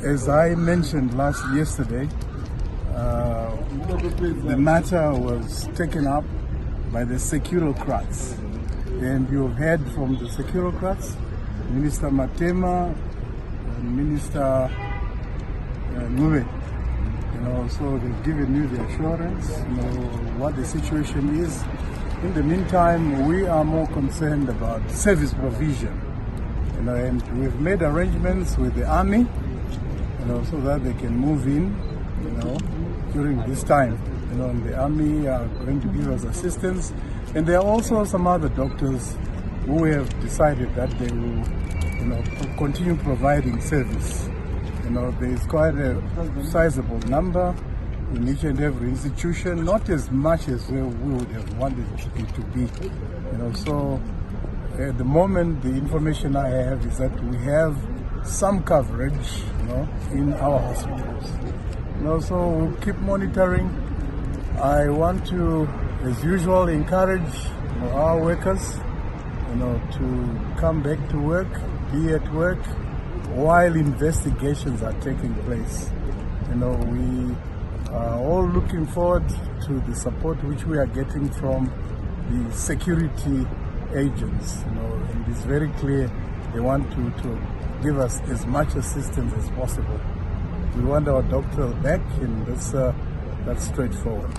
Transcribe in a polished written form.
As I mentioned yesterday, the matter was taken up by the Securocrats, and you've heard from the Securocrats, Minister Matema and Minister Ngube. So they've given you the assurance, what the situation is. In the meantime, we are more concerned about service provision, and we've made arrangements with the army, so that they can move in, during this time. And the army are going to give us assistance, and there are also some other doctors who have decided that they will, continue providing service. There is quite a sizable number in each and every institution, not as much as we would have wanted it to be. So at the moment, the information I have is that we have some coverage, in our hospitals. So we'll keep monitoring. I want to, as usual, encourage our workers, to come back to work, be at work, while investigations are taking place. We are all looking forward to the support which we are getting from the security agents. And it's very clear they want to give us as much assistance as possible. We want our doctors back, and that's straightforward.